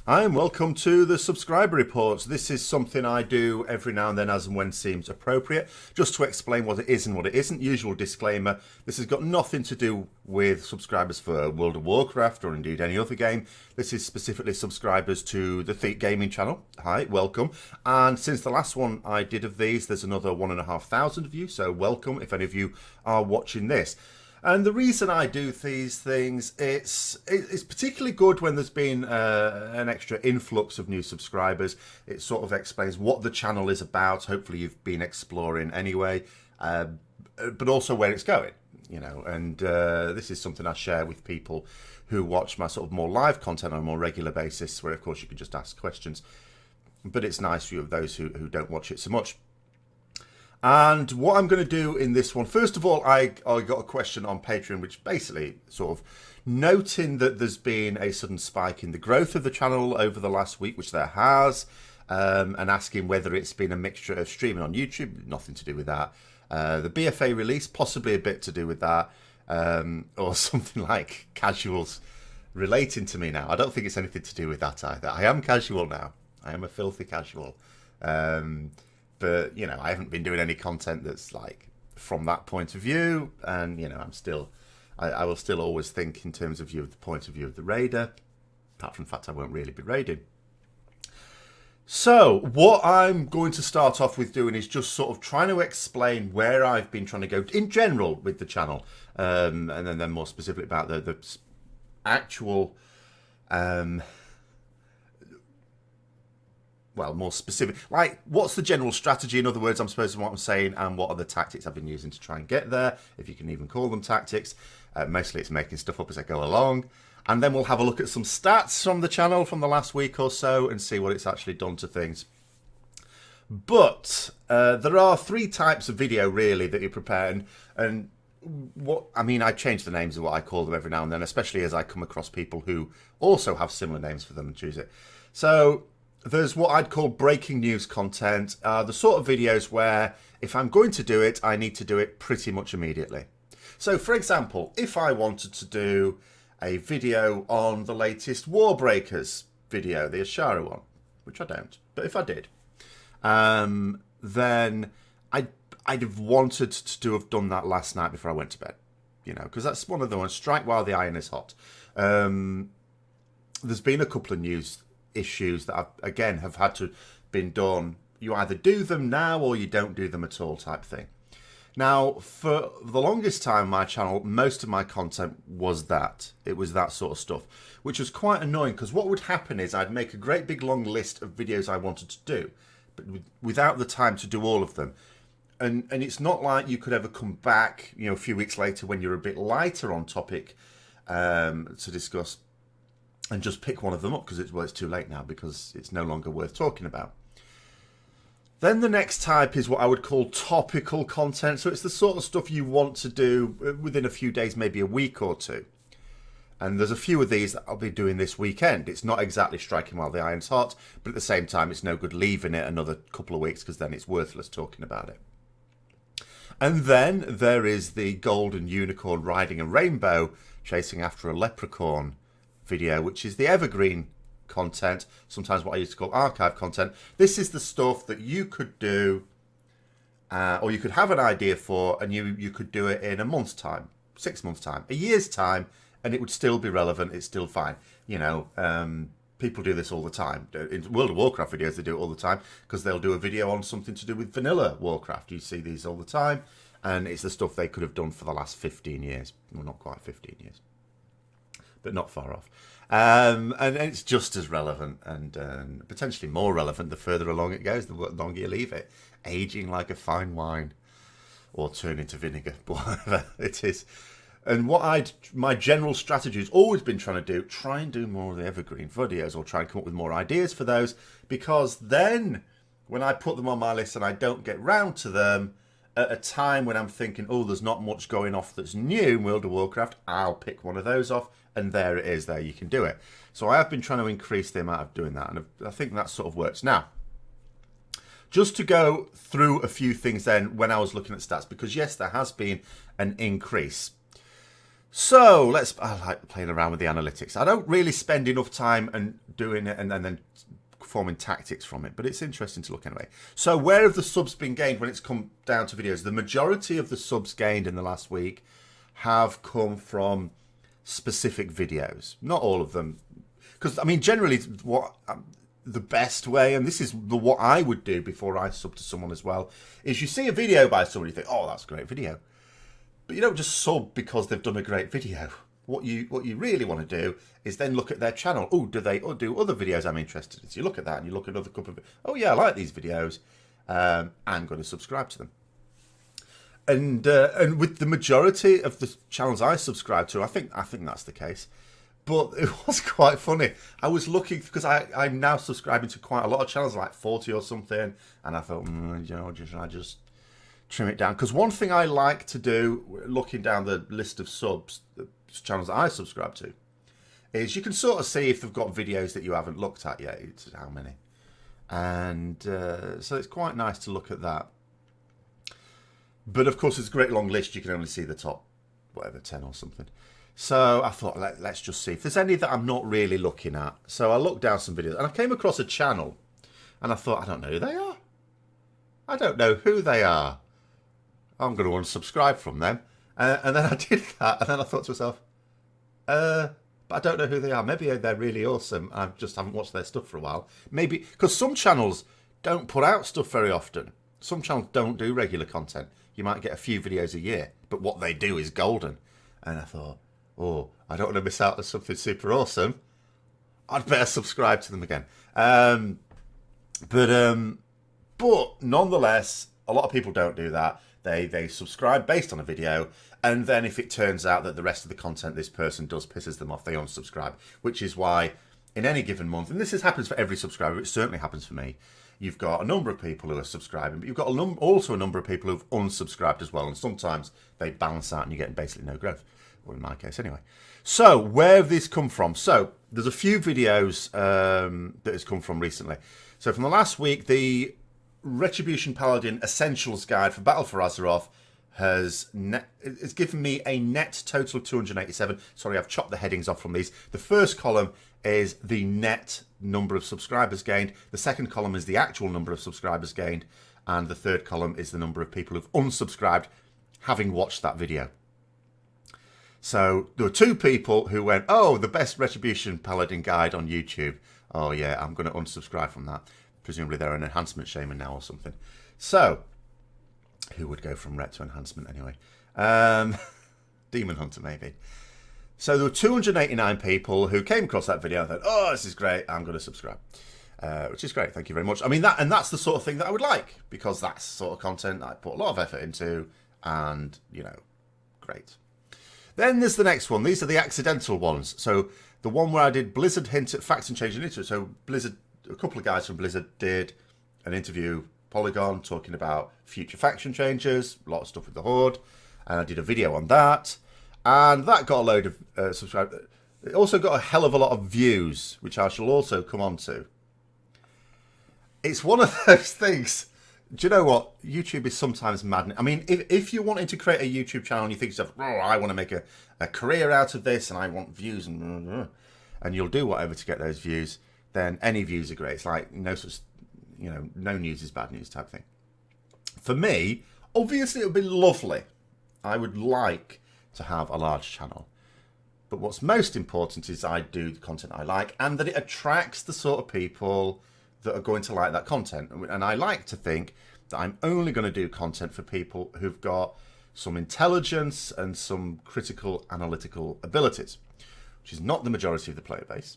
Hi, and welcome to the subscriber reports. This is something I do every now and then as and when seems appropriate, just to explain what it is and what it isn't. Usual disclaimer, this has got nothing to do with subscribers for World of Warcraft or indeed any other game. This is specifically subscribers to the Thete gaming channel. Hi, welcome. And since the last one I did of these, there's another 1,500 of you, so welcome if any of you are watching this. And the reason I do these things, it's particularly good when there's been an extra influx of new subscribers. It sort of explains what the channel is about. Hopefully you've been exploring anyway, but also where it's going, you know. And this is something I share with people who watch my sort of more live content on a more regular basis, where of course you can just ask questions. But it's nice for you of those who don't watch it so much. And what I'm going to do in this one, first of all, I got a question on Patreon, which basically sort of noting that there's been a sudden spike in the growth of the channel over the last week, which there has, and asking whether it's been a mixture of streaming on YouTube, nothing to do with that. The BFA release, possibly a bit to do with that, or something like casuals relating to me now. I don't think it's anything to do with that either. I am casual now. I am a filthy casual. But, you know, I haven't been doing any content that's like from that point of view. And, you know, I will still always think in terms of the point of view of the raider. Apart from the fact I won't really be raiding. So what I'm going to start off with doing is just sort of trying to explain where I've been trying to go in general with the channel. And then more specifically about the actual... well, more specific, like what's the general strategy, in other words, I'm supposed to what I'm saying, and what are the tactics I've been using to try and get there, if you can even call them tactics. Mostly it's making stuff up as I go along. And then we'll have a look at some stats from the channel from the last week or so and see what it's actually done to things. But there are three types of video, really, that you prepare. And what I mean, I change the names of what I call them every now and then, especially as I come across people who also have similar names for them and choose it. So... there's what I'd call breaking news content, the sort of videos where if I'm going to do it, I need to do it pretty much immediately. So, for example, if I wanted to do a video on the latest Warbreakers video, the Ashara one, which I don't, but if I did, then I'd have wanted to have done that last night before I went to bed, you know, because that's one of the ones, strike while the iron is hot. There's been a couple of news issues that again have had to been done. You either do them now or you don't do them at all type thing. Now, for the longest time, my channel, most of my content was that. It was that sort of stuff, which was quite annoying because what would happen is I'd make a great big long list of videos I wanted to do, but without the time to do all of them. And it's not like you could ever come back, you know, a few weeks later when you're a bit lighter on topic to discuss, and just pick one of them up because it's too late now because it's no longer worth talking about. Then the next type is what I would call topical content. So it's the sort of stuff you want to do within a few days, maybe a week or two. And there's a few of these that I'll be doing this weekend. It's not exactly striking while the iron's hot, but at the same time, it's no good leaving it another couple of weeks because then it's worthless talking about it. And then there is the golden unicorn riding a rainbow, chasing after a leprechaun video, which is the evergreen content, sometimes what I used to call archive content. This is the stuff that you could do or you could have an idea for, and you could do it in a month's time, 6 months time, a year's time, and it would still be relevant. It's still fine, you know. People do this all the time. In World of Warcraft videos, they do it all the time because they'll do a video on something to do with vanilla Warcraft. You see these all the time, and it's the stuff they could have done for the last 15 years. Well, not quite 15 years, but not far off. And it's just as relevant and potentially more relevant the further along it goes, the longer you leave it. Aging like a fine wine or turn into vinegar, whatever it is. And my general strategy has always been trying to try and do more of the evergreen videos or try and come up with more ideas for those, because then when I put them on my list and I don't get round to them, at a time when I'm thinking, oh, there's not much going off that's new in World of Warcraft, I'll pick one of those off, and there it is, there you can do it. So I have been trying to increase the amount of doing that, and I think that sort of works. Now, just to go through a few things then when I was looking at stats, because yes, there has been an increase. So I like playing around with the analytics. I don't really spend enough time and doing it and then forming tactics from it, but it's interesting to look anyway. So where have the subs been gained when it's come down to videos? The majority of the subs gained in the last week have come from specific videos. Not all of them. Because, I mean, generally what the best way, and this is what I would do before I sub to someone as well, is you see a video by someone, you think, oh, that's a great video. But you don't just sub because they've done a great video. What you really want to do is then look at their channel. Oh, do they do other videos I'm interested in? So you look at that and you look at another couple of, oh yeah, I like these videos. I'm going to subscribe to them. And with the majority of the channels I subscribe to, I think that's the case. But it was quite funny. I was looking, because I'm now subscribing to quite a lot of channels, like 40 or something. And I thought, should I just trim it down? Because one thing I like to do, looking down the list of subs, the channels that I subscribe to, is you can sort of see if they've got videos that you haven't looked at yet. It's how many. And so it's quite nice to look at that. But of course, it's a great long list. You can only see the top, 10 or something. So I thought, let's just see if there's any that I'm not really looking at. So I looked down some videos and I came across a channel and I thought, I don't know who they are. I don't know who they are. I'm going to unsubscribe from them. And then I did that. And then I thought to myself, but I don't know who they are. Maybe they're really awesome. I just haven't watched their stuff for a while. Maybe because some channels don't put out stuff very often. Some channels don't do regular content. You might get a few videos a year, but what they do is golden. And I thought, oh, I don't want to miss out on something super awesome. I'd better subscribe to them again. But nonetheless, a lot of people don't do that. They subscribe based on a video, and then if it turns out that the rest of the content this person does pisses them off, they unsubscribe. Which is why in any given month, and this happens for every subscriber, it certainly happens for me, you've got a number of people who are subscribing, but you've got also a number of people who've unsubscribed as well, and sometimes they balance out and you're getting basically no growth, or in my case anyway. So where have these come from? So there's a few videos that has come from recently. So from the last week, the Retribution Paladin Essentials Guide for Battle for Azeroth it's given me a net total of 287. Sorry, I've chopped the headings off from these. The first column is the net number of subscribers gained. The second column is the actual number of subscribers gained. And the third column is the number of people who've unsubscribed having watched that video. So there were 2 people who went, oh, the best Retribution Paladin guide on YouTube. Oh yeah, I'm going to unsubscribe from that. Presumably they're an enhancement shaman now or something. So, who would go from ret to enhancement anyway? Demon Hunter maybe. So there were 289 people who came across that video and thought, oh, this is great, I'm going to subscribe. Which is great, thank you very much. I mean, that's the sort of thing that I would like, because that's the sort of content I put a lot of effort into, and, great. Then there's the next one. These are the accidental ones. So the one where I did Blizzard hint at faction change and interest. So Blizzard, a couple of guys from Blizzard did an interview, Polygon, talking about future faction changes, a lot of stuff with the Horde, and I did a video on that, and that got a load of subscribers. It also got a hell of a lot of views, which I shall also come on to. It's one of those things. Do you know what? YouTube is sometimes maddening. I mean, if you're wanting to create a YouTube channel and you think to yourself, oh, I want to make a career out of this and I want views and you'll do whatever to get those views, then any views are great. It's like no news is bad news type thing. For me, obviously it would be lovely. I would like to have a large channel. But what's most important is I do the content I like and that it attracts the sort of people that are going to like that content. And I like to think that I'm only going to do content for people who've got some intelligence and some critical analytical abilities, which is not the majority of the player base.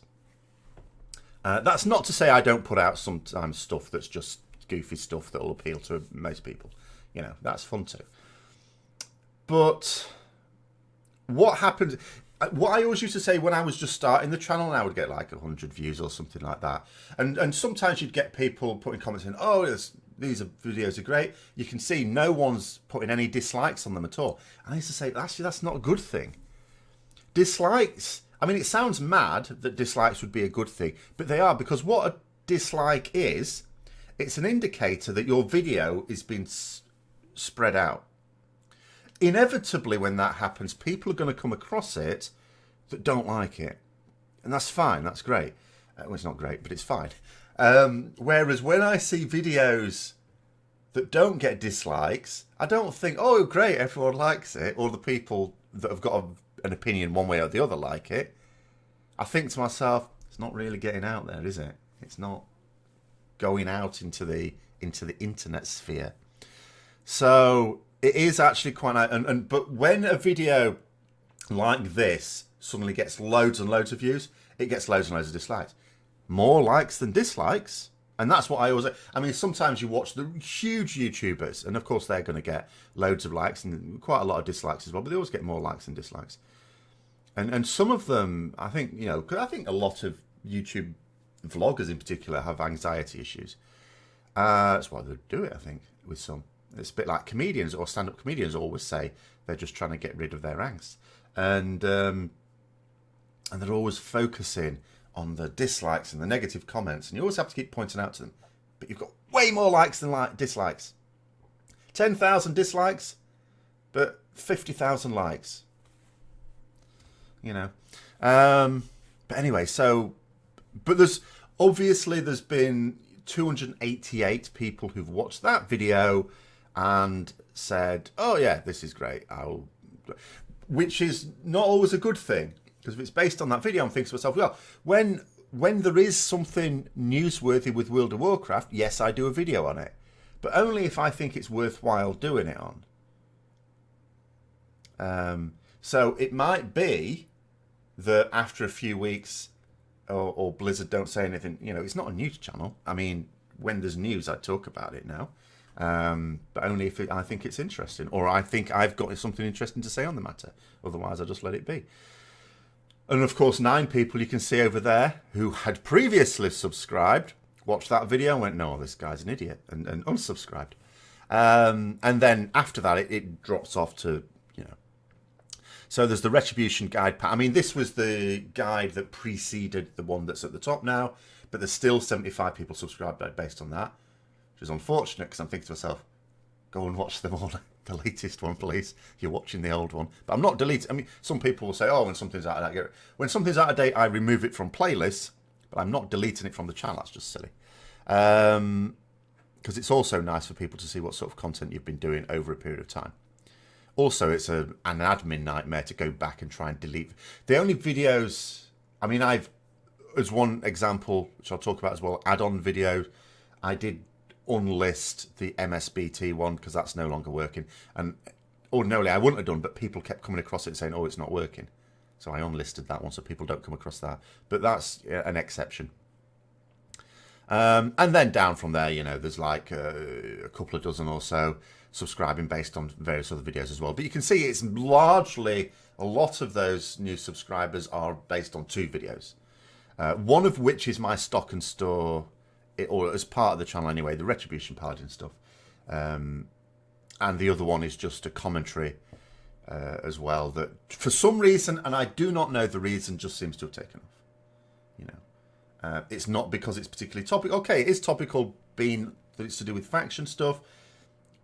That's not to say I don't put out sometimes stuff that's just goofy stuff that will appeal to most people. That's fun too. But what happened... What I always used to say when I was just starting the channel, and I would get like 100 views or something like that. And sometimes you'd get people putting comments in, oh, these videos are great. You can see no one's putting any dislikes on them at all. And I used to say, actually, that's not a good thing. Dislikes, I mean, it sounds mad that dislikes would be a good thing, but they are, because what a dislike is, it's an indicator that your video is being spread out. inevitably when that happens, people are going to come across it that don't like it. And that's fine, that's great. Well, it's not great, but it's fine. Whereas when I see videos that don't get dislikes, I don't think, oh, great, everyone likes it, or the people that have got an opinion one way or the other like it. I think to myself, it's not really getting out there, is it? It's not going out into the internet sphere. So it is actually quite nice. But when a video like this suddenly gets loads and loads of views, it gets loads and loads of dislikes. More likes than dislikes. And that's what I always... I mean, sometimes you watch the huge YouTubers, and of course they're going to get loads of likes and quite a lot of dislikes as well, but they always get more likes than dislikes. And some of them, I think, you know, 'cause I think a lot of YouTube vloggers in particular have anxiety issues. That's why they do it, I think, with some. It's a bit like comedians or stand-up comedians always say they're just trying to get rid of their angst. And they're always focusing on the dislikes and the negative comments, and you always have to keep pointing out to them. But you've got way more likes than dislikes. 10,000 dislikes, but 50,000 likes. You know. But anyway, so... But there's been 288 people who've watched that video and said, oh yeah, this is great. Which is not always a good thing, because if it's based on that video, I'm thinking to myself, well, when there is something newsworthy with World of Warcraft, yes, I do a video on it, but only if I think it's worthwhile doing it on. So it might be that after a few weeks, or Blizzard don't say anything, you know, it's not a news channel. I mean, when there's news, I talk about it now. But only if I think it's interesting, or I think I've got something interesting to say on the matter. Otherwise, I just let it be. And of course, 9 people you can see over there who had previously subscribed, watched that video and went, no, this guy's an idiot, and unsubscribed. And then after that, it drops off to, you know. So there's the Retribution guide. I mean, this was the guide that preceded the one that's at the top now, but there's still 75 people subscribed based on that, which is unfortunate, because I'm thinking to myself, go and watch them all. The latest one, please. You're watching the old one. But I'm not deleting. I mean, some people will say, oh, when something's out of date. When something's out of date, I remove it from playlists, but I'm not deleting it from the channel. That's just silly. Because it's also nice for people to see what sort of content you've been doing over a period of time. Also, it's an admin nightmare to go back and try and delete. The only videos... I mean, as one example, which I'll talk about as well, add-on video, I did unlist the MSBT one because that's no longer working, and ordinarily I wouldn't have done, but people kept coming across it saying, oh, it's not working, so I unlisted that one so people don't come across that. But that's an exception. And then down from there, you know, there's like a couple of dozen or so subscribing based on various other videos as well. But you can see it's largely, a lot of those new subscribers are based on 2 videos, one of which is my stock and store, or as part of the channel anyway, the Retribution Paladin stuff. And the other one is just a commentary as well, that for some reason, and I do not know the reason, just seems to have taken off. You know, it's not because it's particularly topical. Okay, it is topical, being that it's to do with faction stuff,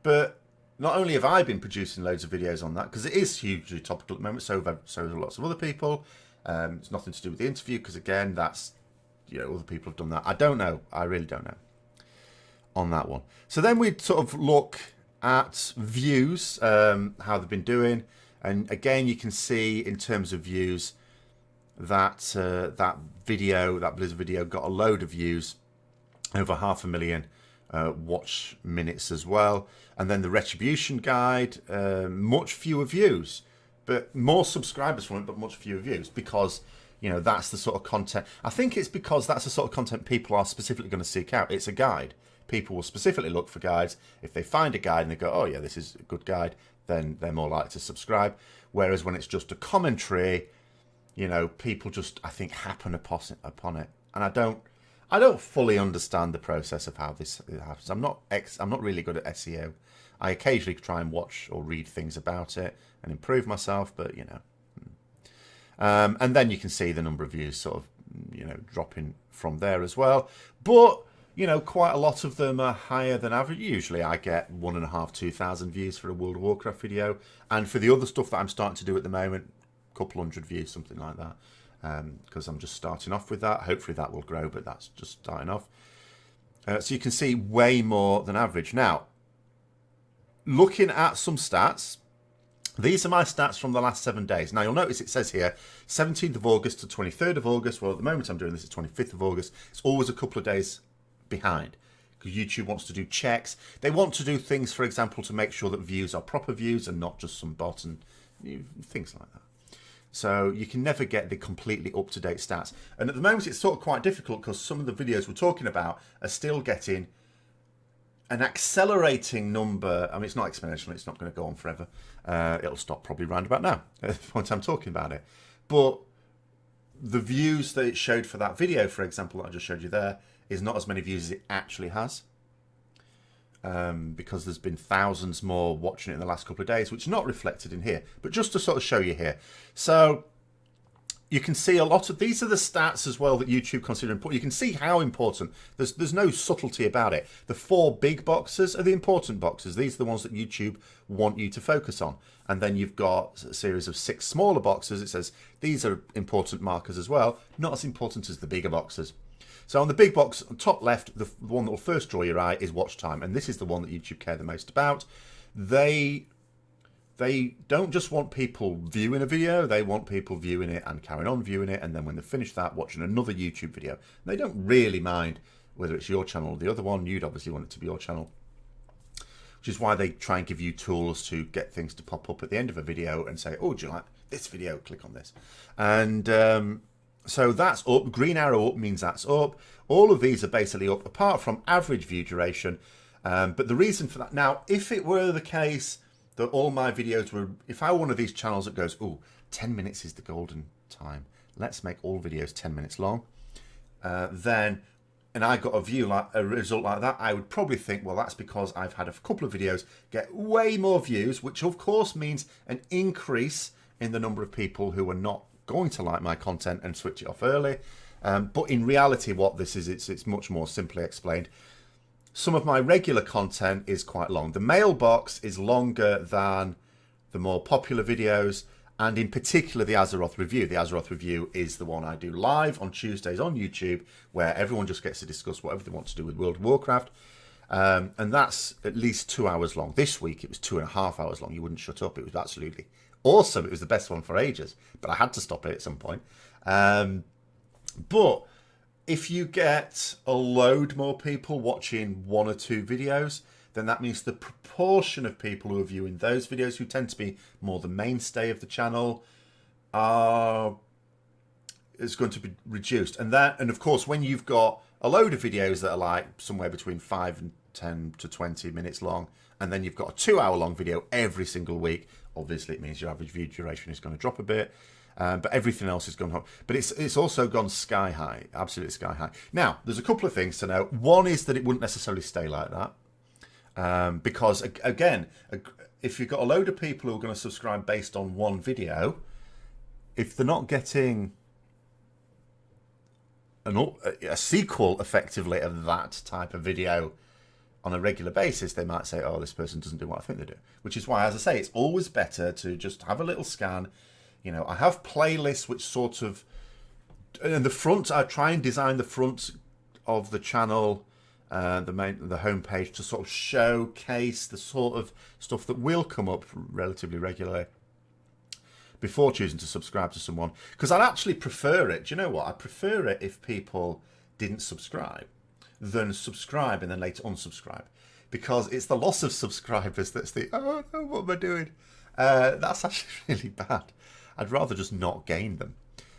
but not only have I been producing loads of videos on that, because it is hugely topical at the moment, so have lots of other people. It's nothing to do with the interview, because again, that's, you know, other people have done that. I don't know. I really don't know on that one. So then we sort of look at views, how they've been doing. And again, you can see in terms of views that that Blizzard video got a load of views, over 500,000 watch minutes as well. And then the Retribution guide, much fewer views, but more subscribers from it, but much fewer views, because, you know, that's the sort of content. I think it's because that's the sort of content people are specifically going to seek out. It's a guide. People will specifically look for guides. If they find a guide and they go, oh yeah, this is a good guide, then they're more likely to subscribe. Whereas when it's just a commentary, you know, people just, I think, happen upon it. And I don't fully understand the process of how this happens. I'm not really good at SEO. I occasionally try and watch or read things about it and improve myself, but, you know. And then you can see the number of views sort of, you know, dropping from there as well. But You know, quite a lot of them are higher than average. Usually I get 1,500, 2,000 views for a World of Warcraft video. And for the other stuff that I'm starting to do at the moment, a couple hundred views, something like that. Because I'm just starting off with that. Hopefully that will grow, but that's just starting off. So you can see way more than average. Now, looking at some stats, these are my stats from the last 7 days. Now, you'll notice it says here 17th of August to 23rd of August. Well, at the moment I'm doing this, it's 25th of August. It's always a couple of days behind because YouTube wants to do checks. They want to do things, for example, to make sure that views are proper views and not just some bot and things like that. So you can never get the completely up-to-date stats. And at the moment it's sort of quite difficult because some of the videos we're talking about are still getting an accelerating number. I mean, it's not exponential. It's not going to go on forever. It'll stop probably round about now at the point I'm talking about it. But the views that it showed for that video, for example, that I just showed you there, is not as many views as it actually has. Because there's been thousands more watching it in the last couple of days, which is not reflected in here. But just to sort of show you here. So you can see a lot of, these are the stats as well that YouTube consider important. You can see how important, there's no subtlety about it. The 4 big boxes are the important boxes. These are the ones that YouTube want you to focus on. And then you've got a series of 6 smaller boxes. It says these are important markers as well, not as important as the bigger boxes. So on the big box, on top left, the one that will first draw your eye is watch time. And this is the one that YouTube care the most about. They don't just want people viewing a video, they want people viewing it and carrying on viewing it. And then when they finish that, watching another YouTube video. And they don't really mind whether it's your channel or the other one. You'd obviously want it to be your channel. Which is why they try and give you tools to get things to pop up at the end of a video and say, oh, do you like this video? Click on this. And so that's up. Green arrow up means that's up. All of these are basically up, apart from average view duration. But the reason for that, now, if it were the case that all my videos were, if I were one of these channels that goes, oh, 10 minutes is the golden time, let's make all videos 10 minutes long, then, and I got a result like that, I would probably think, well, that's because I've had a couple of videos get way more views, which of course means an increase in the number of people who are not going to like my content and switch it off early. But in reality, what this is, it's much more simply explained. Some of my regular content is quite long. The mailbox is longer than the more popular videos, and in particular the Azeroth review. The Azeroth review is the one I do live on Tuesdays on YouTube, where everyone just gets to discuss whatever they want to do with World of Warcraft. And that's at least 2 hours long. This week it was 2.5 hours long. You wouldn't shut up. It was absolutely awesome. It was the best one for ages, but I had to stop it at some point. But if you get a load more people watching 1 or 2 videos, then that means the proportion of people who are viewing those videos, who tend to be more the mainstay of the channel, is going to be reduced. And of course, when you've got a load of videos that are like somewhere between 5 and 10 to 20 minutes long, and then you've got a 2-hour-long video every single week, obviously it means your average view duration is going to drop a bit. But everything else has gone up. But it's also gone sky high, absolutely sky high. Now, there's a couple of things to know. One is that it wouldn't necessarily stay like that. Because, again, if you've got a load of people who are going to subscribe based on one video, if they're not getting a sequel, effectively, of that type of video on a regular basis, they might say, oh, this person doesn't do what I think they do. Which is why, as I say, it's always better to just have a little scan. You know, I have playlists which sort of, in the front, I try and design the front of the channel, the homepage, to sort of showcase the sort of stuff that will come up relatively regularly before choosing to subscribe to someone. Because I'd actually prefer it. Do you know what? I prefer it if people didn't subscribe than subscribe and then later unsubscribe. Because it's the loss of subscribers that's the, oh no, what am I doing? That's actually really bad. I'd rather just not gain them.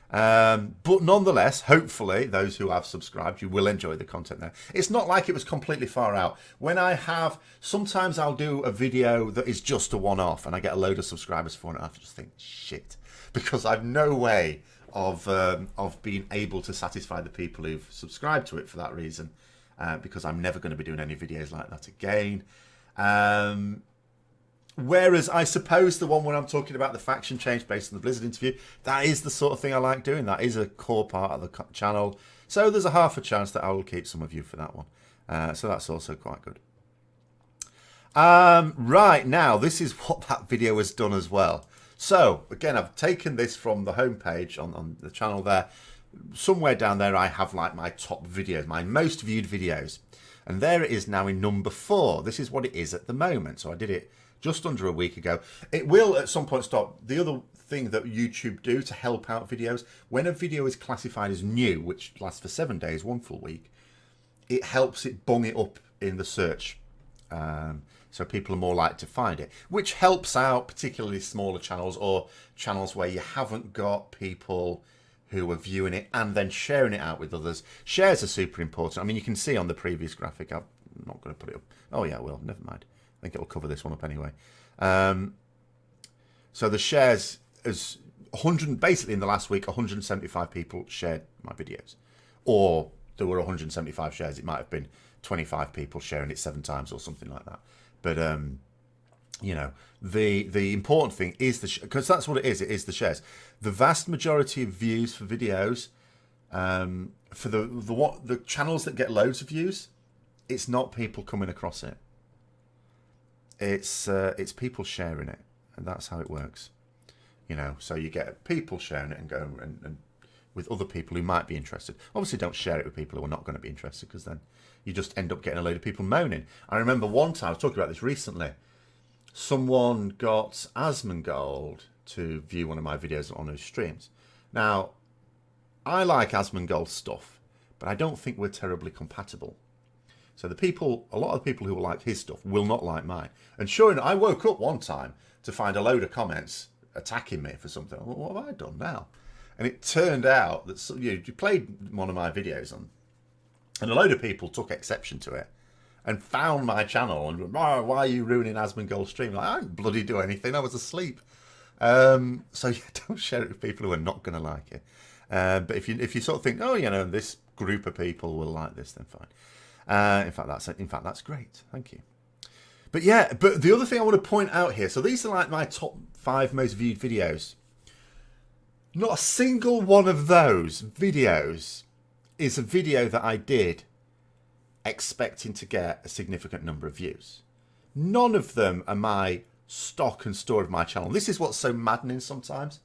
But nonetheless, hopefully, those who have subscribed, you will enjoy the content there. It's not like it was completely far out. When I have, sometimes I'll do a video that is just a one-off and I get a load of subscribers for it, and I just think, shit. Because I've no way of being able to satisfy the people who've subscribed to it for that reason. Because I'm never going to be doing any videos like that again. Whereas I suppose the one when I'm talking about the faction change based on the Blizzard interview, that is the sort of thing I like doing. That is a core part of the channel. So there's a half a chance that I will keep some of you for that one. So that's also quite good. Right, now, this is what that video has done as well. So, again, I've taken this from the homepage on the channel there. Somewhere down there, I have like my top videos, my most viewed videos. And there it is now in number 4. This is what it is at the moment. So I did it just under a week ago. It will at some point stop. The other thing that YouTube do to help out videos, when a video is classified as new, which lasts for 7 days, 1 full week, it helps it bung it up in the search. So people are more likely to find it, which helps out particularly smaller channels or channels where you haven't got people who are viewing it and then sharing it out with others. Shares are super important. I mean, you can see on the previous graphic, I'm not going to put it up. Oh yeah, well, never mind. I think it'll cover this one up anyway. So the shares is 100, basically in the last week, 175 people shared my videos. Or there were 175 shares. It might have been 25 people sharing it 7 times or something like that. But, you know, the important thing is because that's what it is the shares. The vast majority of views for videos, for the channels that get loads of views, it's not people coming across it. It's people sharing it, and that's how it works. You know, so you get people sharing it and go and with other people who might be interested. Obviously, don't share it with people who are not going to be interested, because then you just end up getting a load of people moaning. I remember one time, I was talking about this recently, someone got Asmongold to view one of my videos on his streams. Now, I like Asmongold stuff, but I don't think we're terribly compatible. So a lot of the people who like his stuff will not like mine. And sure enough, I woke up one time to find a load of comments attacking me for something. What have I done now? And it turned out that you played one of my videos on, and a load of people took exception to it and found my channel and why are you ruining Asmongold's stream? Like, I didn't bloody do anything. I was asleep. So yeah, don't share it with people who are not going to like it. But if you sort of think, oh, you know, this group of people will like this, then fine. In fact, that's great. Thank you. But yeah, but the other thing I want to point out here. So these are like my top 5 most viewed videos. Not a single one of those videos is a video that I did expecting to get a significant number of views. None of them are my stock and store of my channel. This is what's so maddening sometimes.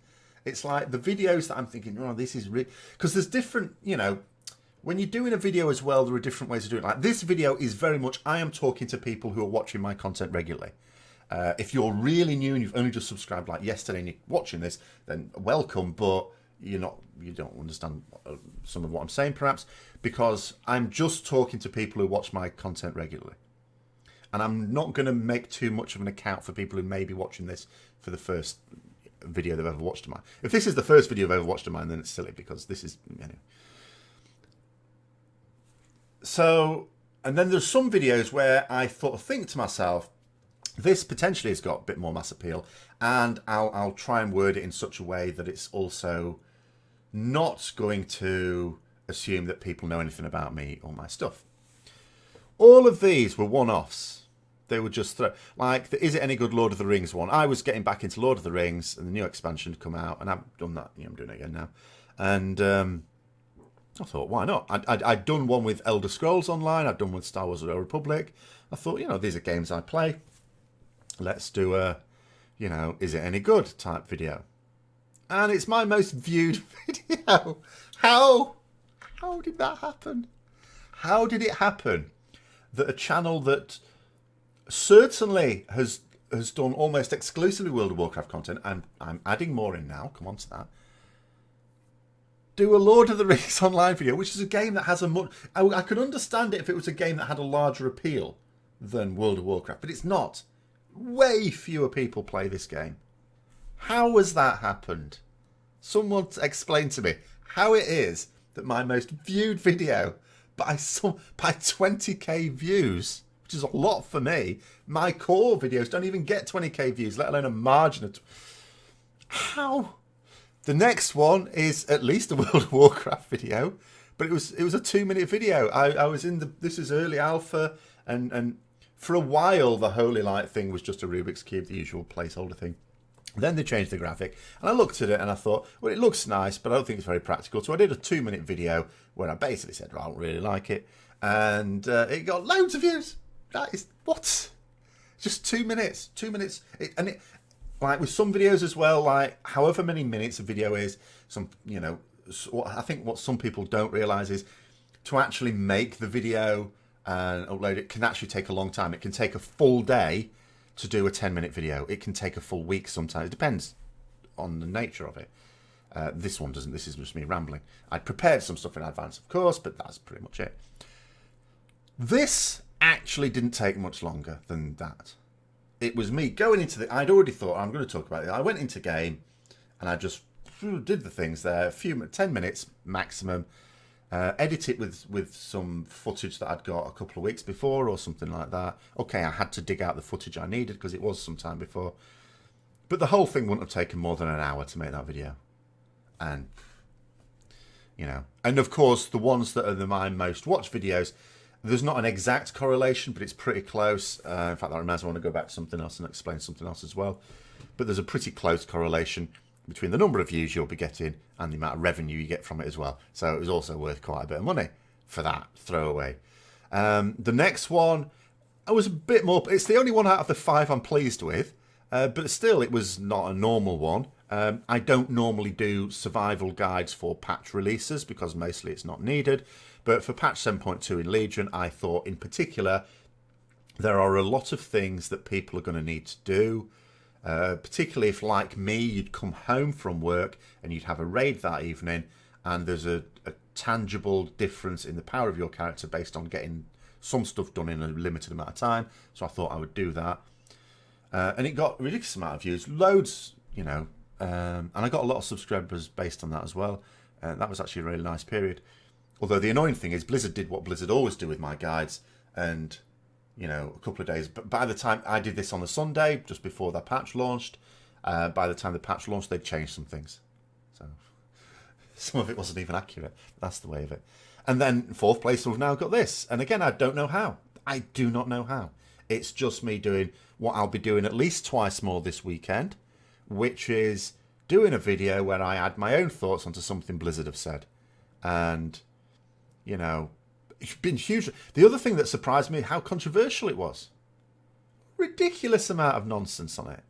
It's like the videos that I'm thinking, oh, this is really... Because there's different, you know, when you're doing a video as well, there are different ways of doing it. Like this video is very much, I am talking to people who are watching my content regularly. If you're really new and you've only just subscribed like yesterday and you're watching this, then welcome, but you don't understand some of what I'm saying perhaps, because I'm just talking to people who watch my content regularly. And I'm not going to make too much of an account for people who may be watching this for the first video they've ever watched of mine. If this is the first video they've ever watched of mine, then it's silly, because this is... Anyway. So, and then there's some videos where I think to myself, this potentially has got a bit more mass appeal, and I'll try and word it in such a way that it's also not going to assume that people know anything about me or my stuff. All of these were one-offs. They were just like the Is It Any Good Lord of the Rings one. I was getting back into Lord of the Rings, and the new expansion had come out, and I've done that. I'm doing it again now, and I thought, why not? I'd done one with Elder Scrolls Online. I'd done one with Star Wars: The Old Republic. I thought, you know, these are games I play. Let's do a, you know, Is It Any Good type video. And it's my most viewed video. How did that happen? How did it happen that a channel that certainly has done almost exclusively World of Warcraft content, and I'm adding more in now, come on to that, do a Lord of the Rings Online video, which is a game that has a much... I could understand it if it was a game that had a larger appeal than World of Warcraft, but it's not. Way fewer people play this game. How has that happened? Someone explain to me how it is that my most viewed video by 20k views, which is a lot for me, my core videos don't even get 20k views, let alone a margin of... How? The next one is at least a World of Warcraft video, but it was a 2-minute video. I was in this is early alpha, and for a while the Holy Light thing was just a Rubik's Cube, the usual placeholder thing. Then they changed the graphic, and I looked at it and I thought, well, it looks nice, but I don't think it's very practical. So I did a 2-minute video where I basically said, well, I don't really like it, and it got loads of views. That is what? Just 2 minutes, 2 minutes, like with some videos as well, like however many minutes a video is. I think what some people don't realize is to actually make the video and upload it can actually take a long time. It can take a full day to do a 10-minute video. It can take a full week sometimes. It depends on the nature of it. This one doesn't. This is just me rambling. I prepared some stuff in advance, of course, but that's pretty much it. This actually didn't take much longer than that. It was me going into the... I'd already thought, I'm going to talk about it. I went into game and I just did the things there. 10 minutes maximum. Edit it with some footage that I'd got a couple of weeks before or something like that. Okay, I had to dig out the footage I needed because it was some time before. But the whole thing wouldn't have taken more than an hour to make that video. And, and of course, the ones that are my most watched videos, there's not an exact correlation, but it's pretty close. In fact, that reminds me, I want to go back to something else and explain something else as well. But there's a pretty close correlation between the number of views you'll be getting and the amount of revenue you get from it as well. So it was also worth quite a bit of money for that throwaway. The next one, I was a bit more... It's the only one out of the 5 I'm pleased with, but still, it was not a normal one. I don't normally do survival guides for patch releases because mostly it's not needed. But for patch 7.2 in Legion, I thought in particular, there are a lot of things that people are going to need to do. Particularly if, like me, you'd come home from work and you'd have a raid that evening and there's a tangible difference in the power of your character based on getting some stuff done in a limited amount of time. So I thought I would do that. And it got a ridiculous amount of views, loads, and I got a lot of subscribers based on that as well. That was actually a really nice period. Although the annoying thing is Blizzard did what Blizzard always do with my guides and... a couple of days. But by the time I did this on a Sunday, just before the patch launched, by the time the patch launched, they'd changed some things. So some of it wasn't even accurate. That's the way of it. And then 4th place, we've now got this. And again, I don't know how. I do not know how. It's just me doing what I'll be doing at least twice more this weekend, which is doing a video where I add my own thoughts onto something Blizzard have said. And, it's been huge. The other thing that surprised me, how controversial it was. Ridiculous amount of nonsense on it.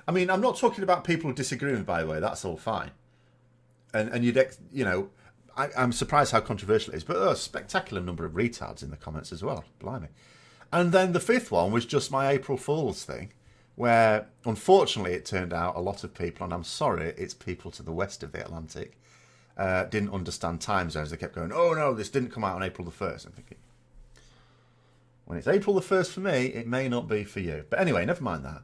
I'm not talking about people disagreeing, by the way. That's all fine. And I'm surprised how controversial it is. But a spectacular number of retards in the comments as well. Blimey. And then the 5th one was just my April Fool's thing, where, unfortunately, it turned out a lot of people, and I'm sorry, it's people to the west of the Atlantic, didn't understand time zones. They kept going, oh no, this didn't come out on April the 1st. I'm thinking, when it's April the 1st for me, it may not be for you. But anyway, never mind that.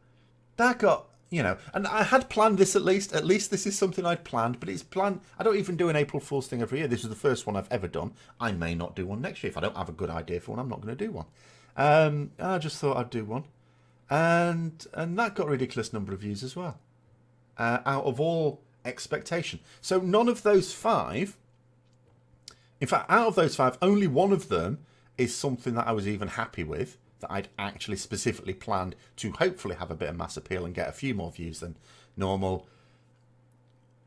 That got, and I had planned this at least. At least this is something I'd planned, but it's planned. I don't even do an April Fool's thing every year. This is the first one I've ever done. I may not do one next year. If I don't have a good idea for one, I'm not going to do one. I just thought I'd do one. And that got a ridiculous number of views as well. Out of all expectation. So none of those 5, in fact, out of those 5, only one of them is something that I was even happy with, that I'd actually specifically planned to hopefully have a bit of mass appeal and get a few more views than normal.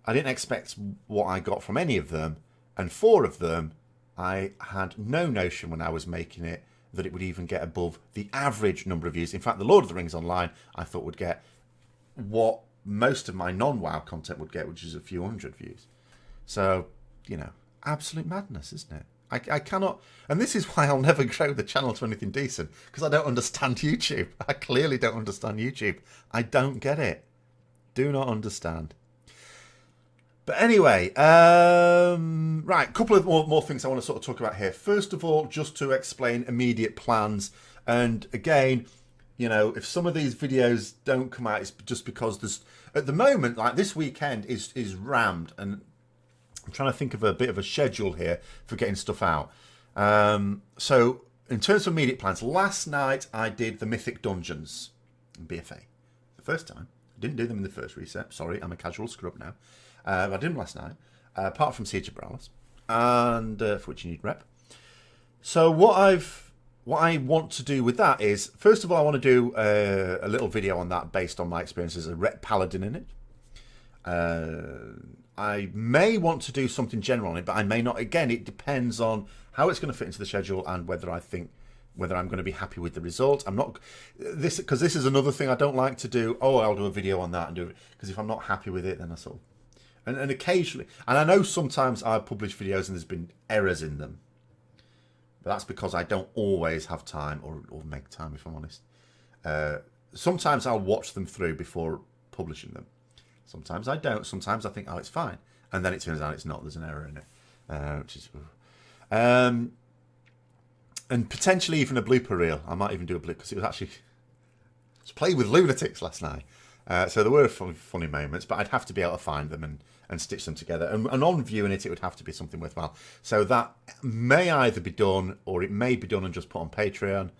I didn't expect what I got from any of them, and 4 of them, I had no notion when I was making it that it would even get above the average number of views. In fact, the Lord of the Rings Online, I thought would get what most of my non-WoW content would get, which is a few hundred views. So, absolute madness, isn't it? I cannot... And this is why I'll never grow the channel to anything decent, because I don't understand YouTube. I clearly don't understand YouTube. I don't get it. Do not understand. But anyway, right, a couple of more things I want to sort of talk about here. First of all, just to explain immediate plans. And again... if some of these videos don't come out, it's just because there's, at the moment, like this weekend is rammed, and I'm trying to think of a bit of a schedule here for getting stuff out. So in terms of immediate plans, last night I did the Mythic Dungeons in BFA. The first time. I didn't do them in the first reset. Sorry, I'm a casual scrub now. I did them last night, apart from Siege of Brawlers, and for which you need rep. So what I've what I want to do with that is, first of all, I want to do a little video on that based on my experience as a Ret Paladin in it. I may want to do something general on it, but I may not. Again, it depends on how it's going to fit into the schedule and whether I'm going to be happy with the result. I'm not this because this is another thing I don't like to do. Oh, I'll do a video on that and do it, because if I'm not happy with it, then I sort of and occasionally, and I know sometimes I publish videos and there's been errors in them, but that's because I don't always have time or make time, if I'm honest. Sometimes I'll watch them through before publishing them. Sometimes I don't. Sometimes I think, oh, it's fine, and then it turns out it's not. There's an error in it, which is, and potentially even a blooper reel. I might even do a blooper, because it was actually I was playing with lunatics last night, so there were funny moments, but I'd have to be able to find them and stitch them together. And on viewing it, it would have to be something worthwhile. So that may either be done, or it may be done and just put on Patreon,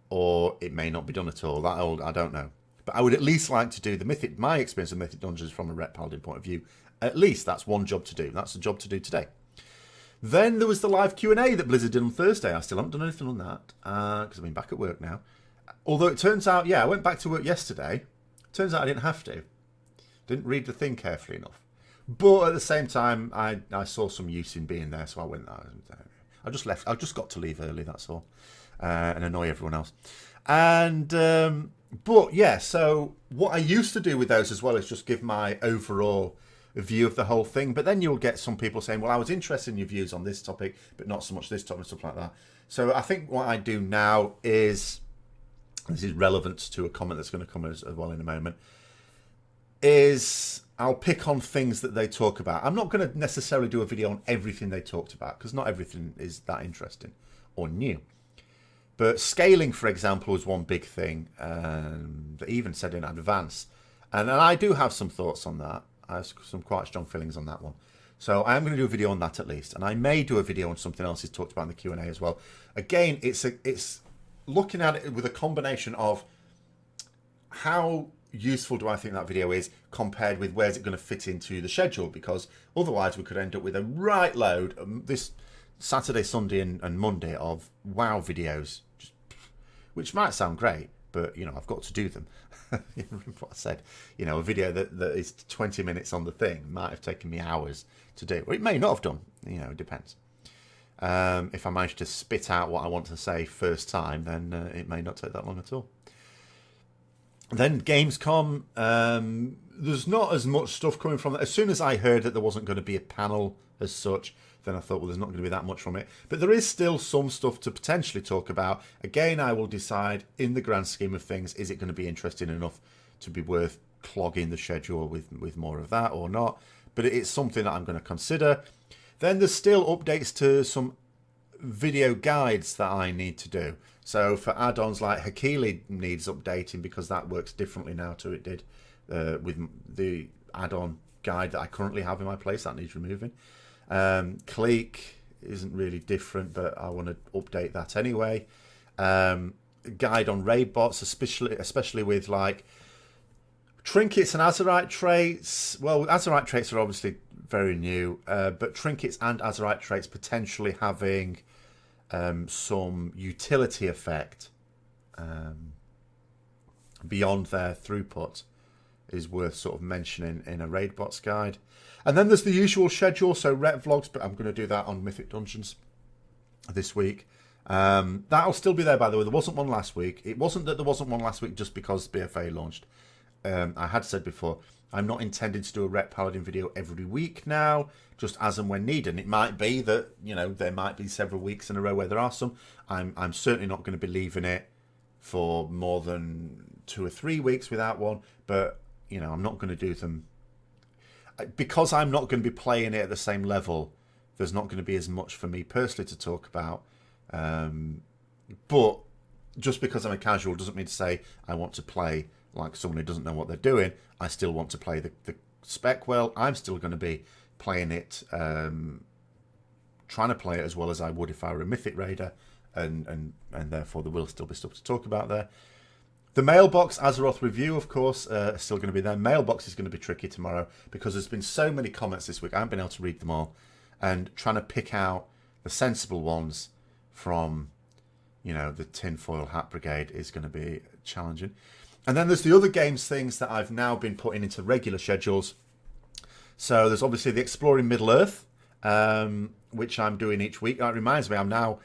or it may not be done at all. I don't know. But I would at least like to do my experience of Mythic Dungeons from a Ret Paladin point of view. At least that's one job to do. That's the job to do today. Then there was the live Q&A that Blizzard did on Thursday. I still haven't done anything on that, because I've been back at work now. Although it turns out, I went back to work yesterday. Turns out I didn't have to. Didn't read the thing carefully enough. But at the same time, I saw some use in being there, so I went there. I just left. I just got to leave early, that's all. And annoy everyone else. And... But yeah, so what I used to do with those as well is just give my overall view of the whole thing. But then you'll get some people saying, well, I was interested in your views on this topic, but not so much this topic and stuff like that. So I think what I do now is, this is relevant to a comment that's going to come as well in a moment, is I'll pick on things that they talk about. I'm not going to necessarily do a video on everything they talked about, because not everything is that interesting or new. But scaling, for example, was one big thing. They even said in advance. And I do have some thoughts on that. I have some quite strong feelings on that one. So I am going to do a video on that at least. And I may do a video on something else he's talked about in the Q&A as well. Again, it's looking at it with a combination of how useful do I think that video is compared with where's it going to fit into the schedule. Because otherwise we could end up with a right load this Saturday, Sunday and Monday of WoW videos, which might sound great, but, I've got to do them. Remember what I said? A video that is 20 minutes on the thing might have taken me hours to do. Or it may not have done. It depends. If I manage to spit out what I want to say first time, then it may not take that long at all. Then Gamescom, there's not as much stuff coming from that. As soon as I heard that there wasn't going to be a panel as such, then I thought, well, there's not going to be that much from it. But there is still some stuff to potentially talk about. Again, I will decide, in the grand scheme of things, is it going to be interesting enough to be worth clogging the schedule with more of that or not? But it's something that I'm going to consider. Then there's still updates to some video guides that I need to do. So for add-ons like Hakili needs updating, because that works differently now to it did with the add-on guide that I currently have in my place. That needs removing. Clique isn't really different, but I want to update that anyway. Guide on raid bots, especially with like trinkets and Azerite traits. Well, Azerite traits are obviously very new, but trinkets and Azerite traits potentially having some utility effect beyond their throughput is worth sort of mentioning in a raid bots guide. And then there's the usual schedule, so Ret Vlogs, but I'm going to do that on Mythic Dungeons this week. That'll still be there, by the way. There wasn't one last week. It wasn't that there wasn't one last week just because BFA launched. I had said before, I'm not intending to do a Ret Paladin video every week now, just as and when needed. And it might be that, there might be several weeks in a row where there are some. I'm certainly not going to be leaving it for more than 2 or 3 weeks without one, but, I'm not going to do them. Because I'm not going to be playing it at the same level, there's not going to be as much for me personally to talk about. But just because I'm a casual doesn't mean to say I want to play like someone who doesn't know what they're doing. I still want to play the spec well. I'm still going to be playing it, trying to play it as well as I would if I were a Mythic Raider, and therefore there will still be stuff to talk about there. The Mailbox Azeroth review, of course, is still going to be there. Mailbox is going to be tricky tomorrow because there's been so many comments this week. I haven't been able to read them all. And trying to pick out the sensible ones from you know, the tinfoil hat brigade is going to be challenging. And then there's the other games things that I've now been putting into regular schedules. So there's obviously the Exploring Middle-earth, which I'm doing each week. That reminds me, I've now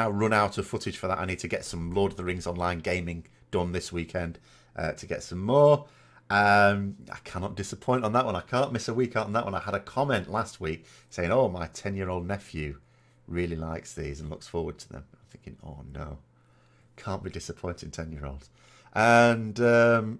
run out of footage for that. I need to get some Lord of the Rings online gaming done this weekend to get some more. I cannot disappoint on that one. I can't miss a week out on that one. I had a comment last week saying, oh, my 10-year-old nephew really likes these and looks forward to them. I'm thinking, oh no, can't be disappointing 10-year-olds. And so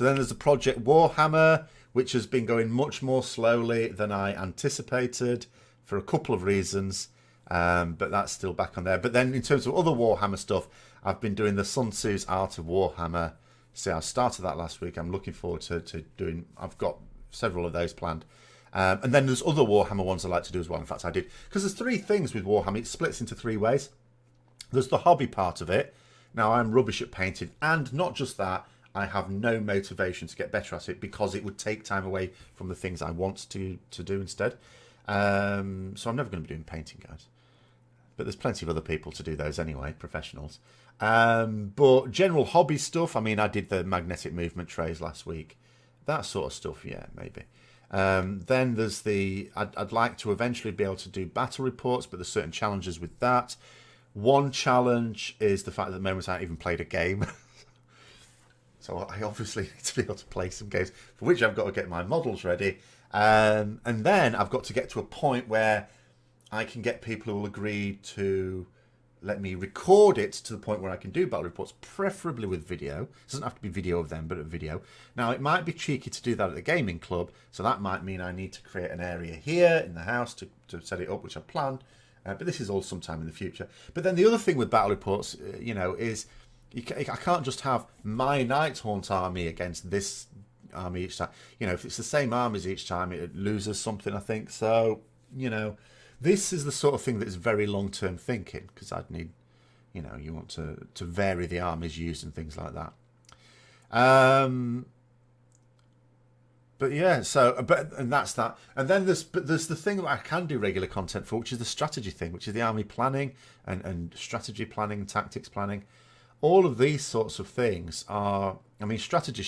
then there's the Project Warhammer, which has been going much more slowly than I anticipated for a couple of reasons. But that's still back on there. But then in terms of other Warhammer stuff, I've been doing the Sun Tzu's Art of Warhammer. See, I started that last week. I'm looking forward to doing... I've got several of those planned. And then there's other Warhammer ones I like to do as well. In fact, I did. Because there's three things with Warhammer. It splits into three ways. There's the hobby part of it. Now, I'm rubbish at painting. And not just that, I have no motivation to get better at it because it would take time away from the things I want to do instead. So I'm never going to be doing painting, guys. But there's plenty of other people to do those anyway, professionals. But general hobby stuff, I mean, I did the magnetic movement trays last week. That sort of stuff, yeah, maybe. Then there's the... I'd like to eventually be able to do battle reports, but there's certain challenges with that. One challenge is the fact that at the moment I haven't even played a game. So I obviously need to be able to play some games, for which I've got to get my models ready. And then I've got to get to a point where I can get people who will agree to let me record it to the point where I can do battle reports, preferably with video. It doesn't have to be video of them, but a video. Now, it might be cheeky to do that at the gaming club, so that might mean I need to create an area here in the house to set it up, which I planned. But this is all sometime in the future. But then the other thing with battle reports, you know, is I can't just have my Nighthaunt army against this army each time. You know, if it's the same armies each time, it loses something, I think. So, you know, this is the sort of thing that is very long-term thinking, because I'd need, you know, you want to vary the armies used and things like that. But yeah, so, and that's that. And then there's the thing that I can do regular content for, which is the strategy thing, which is the army planning and strategy planning, tactics planning. All of these sorts of things are, I mean, strategy.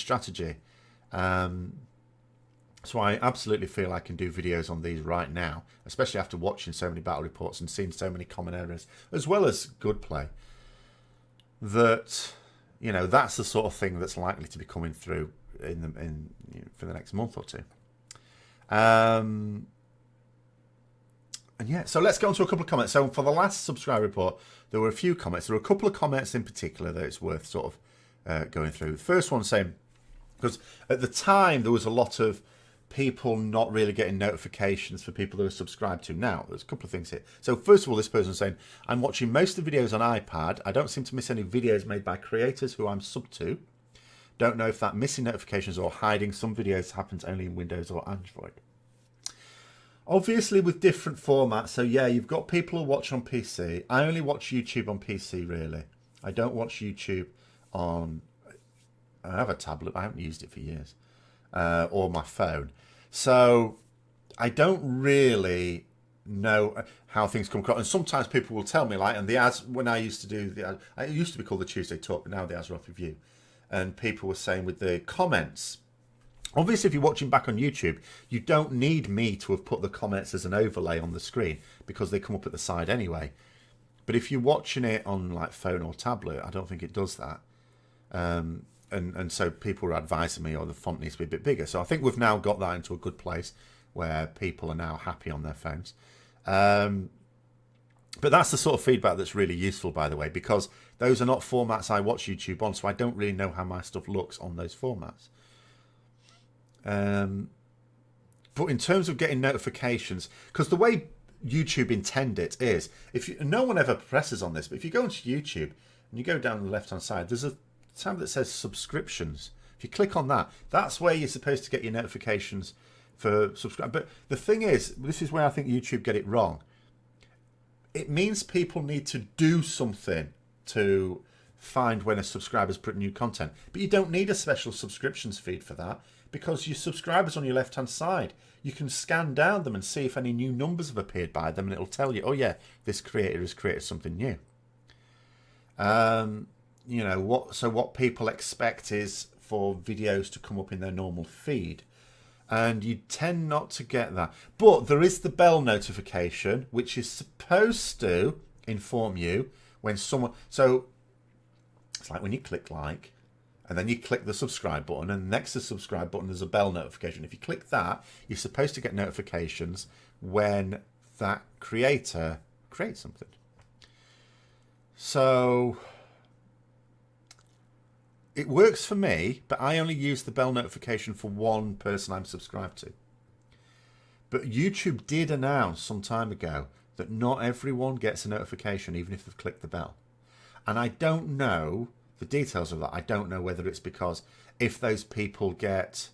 So I absolutely feel I can do videos on these right now, especially after watching so many battle reports and seeing so many common areas, as well as good play. That, you know, that's the sort of thing that's likely to be coming through for the next month or two. And yeah, so let's get on to a couple of comments. So for the last subscribe report, there were a few comments. There were a couple of comments in particular that it's worth sort of going through. The first one saying, because at the time there was a lot of people not really getting notifications for people that are subscribed to. Now, there's a couple of things here. So first of all, this person saying, I'm watching most of the videos on iPad. I don't seem to miss any videos made by creators who I'm sub to. Don't know if that missing notifications or hiding some videos happens only in Windows or Android. Obviously with different formats. So yeah, you've got people who watch on PC. I only watch YouTube on PC, really. I don't watch YouTube on... I have a tablet. I haven't used it for years. Or my phone. So I don't really know how things come across. And sometimes people will tell me, like, and the ads, when I used to do the ads, it used to be called the Tuesday Talk, but now the Azeroth Review. And people were saying with the comments, obviously if you're watching back on YouTube, you don't need me to have put the comments as an overlay on the screen because they come up at the side anyway. But if you're watching it on like phone or tablet, I don't think it does that. And so people are advising me, the font needs to be a bit bigger. So I think we've now got that into a good place where people are now happy on their phones. But that's the sort of feedback that's really useful, by the way, because those are not formats I watch YouTube on, so I don't really know how my stuff looks on those formats. But in terms of getting notifications, because the way YouTube intend it is, no one ever presses on this, but if you go into YouTube and you go down the left-hand side, there's a tab that says subscriptions. If you click on that, that's where you're supposed to get your notifications for subscribe. But the thing is, this is where I think YouTube get it wrong. It means people need to do something to find when a subscriber's put new content. But you don't need a special subscriptions feed for that because your subscribers on your left-hand side, you can scan down them and see if any new numbers have appeared by them and it'll tell you, oh yeah, this creator has created something new. You know what people expect is for videos to come up in their normal feed, and you tend not to get that. But there is the bell notification, which is supposed to inform you when someone. So it's like when you click like, and then you click the subscribe button, and next to the subscribe button there's a bell notification. If you click that, you're supposed to get notifications when that creator creates something. So it works for me, but I only use the bell notification for one person I'm subscribed to. But YouTube did announce some time ago that not everyone gets a notification even if they've clicked the bell. And I don't know the details of that. I don't know whether it's because if those people get...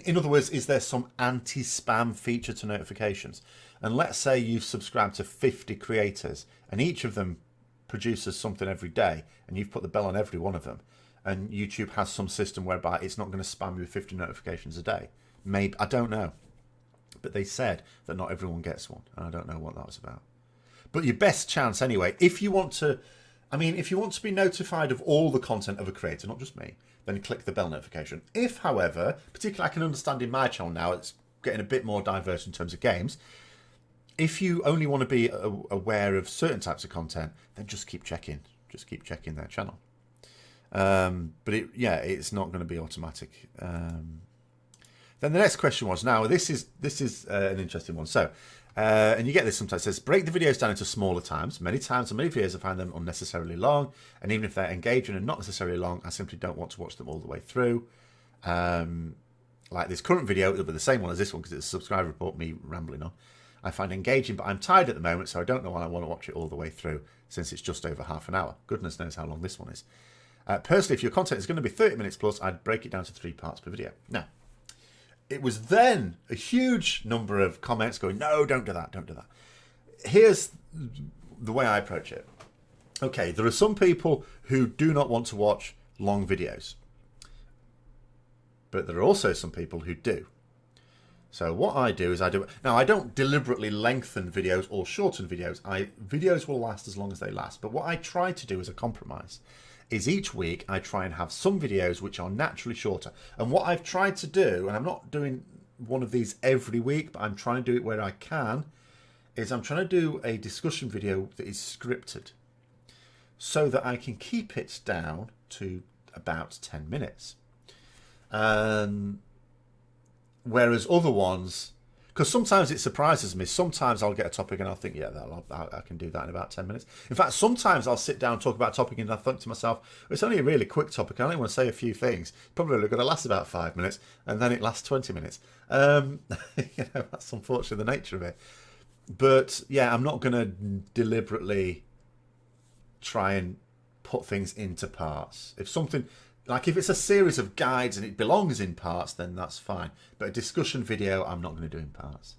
In other words, is there some anti-spam feature to notifications? And let's say you've subscribed to 50 creators and each of them produces something every day and you've put the bell on every one of them. And YouTube has some system whereby it's not going to spam you with 50 notifications a day. Maybe, I don't know. But they said that not everyone gets one. And I don't know what that was about. But your best chance anyway, if you want to... if you want to be notified of all the content of a creator, not just me, then click the bell notification. If, however, particularly I can understand in my channel now, it's getting a bit more diverse in terms of games. If you only want to be aware of certain types of content, then just keep checking. Just keep checking their channel. But it's not going to be automatic. Then the next question was, now this is an interesting one. So, and you get this sometimes, it says, break the videos down into smaller times. Many times on many videos I find them unnecessarily long, and even if they're engaging and not necessarily long, I simply don't want to watch them all the way through. Like this current video, it'll be the same one as this one because it's a subscriber report, me rambling on. I find engaging, but I'm tired at the moment, so I don't know when I want to watch it all the way through since it's just over half an hour. Goodness knows how long this one is. Personally, if your content is going to be 30 minutes plus, I'd break it down to 3 parts per video. Now, it was then a huge number of comments going, no, don't do that, don't do that. Here's the way I approach it. Okay, there are some people who do not want to watch long videos. But there are also some people who do. So what I do is now I don't deliberately lengthen videos or shorten videos. Videos will last as long as they last. But what I try to do as a compromise is each week I try and have some videos which are naturally shorter. And what I've tried to do, and I'm not doing one of these every week, but I'm trying to do it where I can, is I'm trying to do a discussion video that is scripted so that I can keep it down to about 10 minutes. Whereas other ones, because sometimes it surprises me. Sometimes I'll get a topic and I'll think, yeah, I can do that in about 10 minutes. In fact, sometimes I'll sit down and talk about a topic and I think to myself, it's only a really quick topic. I only want to say a few things. Probably going to last about 5 minutes, and then it lasts 20 minutes. That's unfortunately the nature of it. But yeah, I'm not going to deliberately try and put things into parts. If something... Like if it's a series of guides and it belongs in parts, then that's fine. But a discussion video, I'm not going to do in parts.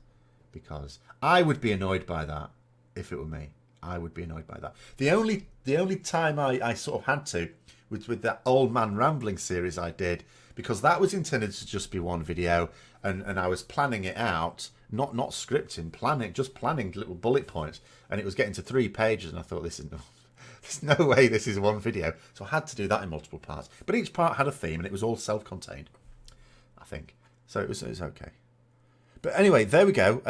Because I would be annoyed by that if it were me. I would be annoyed by that. The only time I sort of had to was with that Old Man Rambling series I did. Because that was intended to just be one video. And I was planning it out. Not scripting, just planning little bullet points. And it was getting to 3 pages and I thought, there's no way this is one video. So I had to do that in multiple parts. But each part had a theme and it was all self-contained, I think. So it was okay. But anyway, there we go.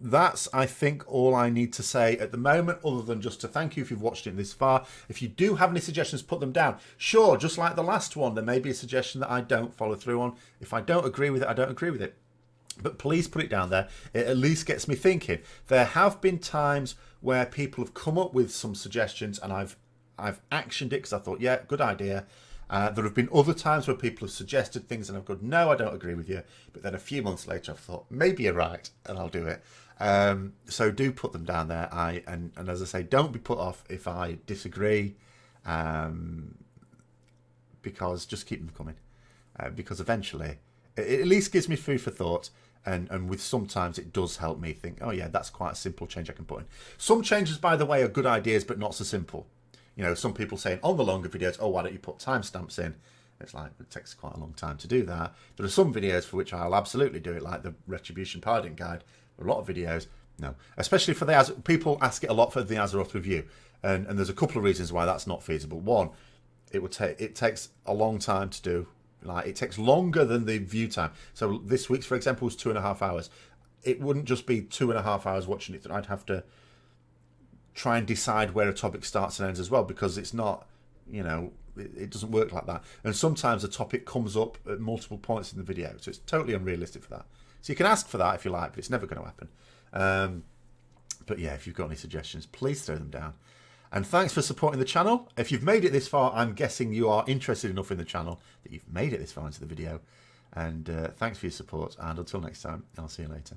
That's, I think, all I need to say at the moment, other than just to thank you if you've watched it this far. If you do have any suggestions, put them down. Sure, just like the last one, there may be a suggestion that I don't follow through on. If I don't agree with it, I don't agree with it. But please put it down there. It at least gets me thinking. There have been times where people have come up with some suggestions and I've actioned it because I thought, yeah, good idea. There have been other times where people have suggested things and I've gone, no, I don't agree with you. But then a few months later, I've thought, maybe you're right, and I'll do it. So do put them down there. And as I say, don't be put off if I disagree, because just keep them coming. Because eventually, it at least gives me food for thought. And with sometimes it does help me think, oh yeah, that's quite a simple change I can put in. Some changes, by the way, are good ideas, but not so simple. You know, some people saying on the longer videos, oh, why don't you put timestamps in? It's like, it takes quite a long time to do that. There are some videos for which I'll absolutely do it, like the Retribution Paladin Guide. A lot of videos, No, especially for the people ask it a lot for the Azeroth review, and there's a couple of reasons why that's not feasible. One, it takes a long time to do. Like, it takes longer than the view time. So this week's, for example, was 2.5 hours. It wouldn't just be 2.5 hours watching it. I'd have to try and decide where a topic starts and ends as well, because it's not, you know, it doesn't work like that. And sometimes a topic comes up at multiple points in the video, so it's totally unrealistic for that. So you can ask for that if you like, but it's never going to happen. But yeah, if you've got any suggestions, please throw them down. And thanks for supporting the channel. If you've made it this far, I'm guessing you are interested enough in the channel that you've made it this far into the video. And thanks for your support. And until next time, I'll see you later.